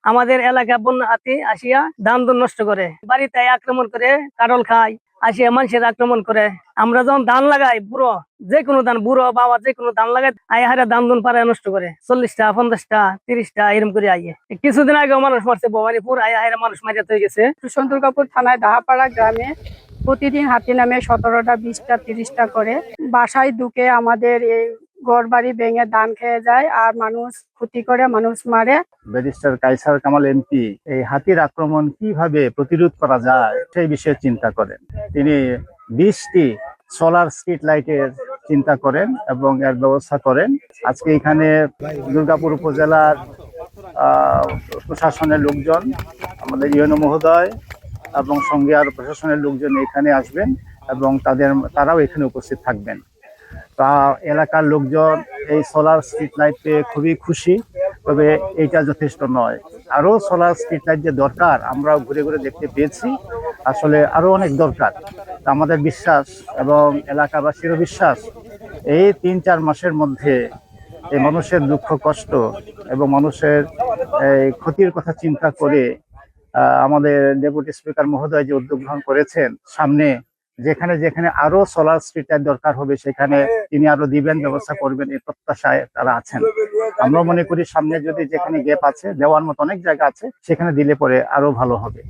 আমাদের এলাকা বন্যা হাতি আসিয়া ধান নষ্ট করে, বাড়িতে আক্রমণ করে, কাটল খায়, আসিয়া মানুষের আক্রমণ করে। আমরা যখন ধান লাগাই, বুড়ো যে কোনো ধান, বুড়ো বাবা যে কোনো ধান লাগাই, হারে ধান পাড়ায় নষ্ট করে, 40টা 50টা 30টা এরকম করে আইয়ে। কিছুদিন আগেও মানুষ মারছে, ভবানীপুর হারে মানুষ মারিয়া হয়ে গেছে। দুর্গাপুর থানায় দাহাপাড়া গ্রামে প্রতিদিন হাতি নামে 17টা 20টা 30টা করে বাসায় ঢুকে আমাদের এই ঘর বাড়ি ভেঙে ধান খেয়ে যায় আর মানুষ ক্ষতি করে, মানুষ মারে। ব্যারিস্টার কায়সার কামাল এমপি এই হাতির আক্রমণ কিভাবে প্রতিরোধ করা যায় সেই বিষয়ে চিন্তা করেন। তিনি 20টি সোলার স্ট্রিট লাইটের চিন্তা করেন এবং এর ব্যবস্থা করেন। আজকে এখানে দুর্গাপুর উপজেলার প্রশাসনের লোকজন, আমাদের ইউএনও মহোদয় এবং সঙ্গে আরো প্রশাসনের লোকজন এখানে আসবেন এবং তারাও এখানে উপস্থিত থাকবেন। তা এলাকার লোকজন এই সোলার স্ট্রিট লাইট পেয়ে খুবই খুশি, তবে এইটা যথেষ্ট নয়। আরো সোলার স্ট্রিট লাইট যে দরকার, আমরাও ঘুরে ঘুরে দেখতে পেয়েছি, আসলে আরো অনেক দরকার। আমাদের বিশ্বাস এবং এলাকাবাসীরও বিশ্বাস, এই 3-4 মাসের মধ্যে এই মানুষের দুঃখ কষ্ট এবং মানুষের এই ক্ষতির কথা চিন্তা করে আমাদের ডেপুটি স্পিকার মহোদয় যে উদ্যোগ গ্রহণ করেছেন, সামনে যেখানে যেখানে আরো সোলার স্ট্রিট লাইট দরকার হবে সেখানে তিনি আরো দিবেন, ব্যবস্থা করবেন, এই প্রত্যাশায় তারা আছেন। আমরা মনে করি সামনে যদি যেখানে গ্যাপ আছে, দেওয়ার মতো অনেক জায়গা আছে, সেখানে দিলে পরে আরো ভালো হবে।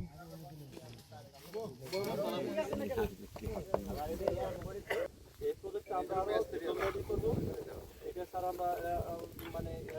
আমরা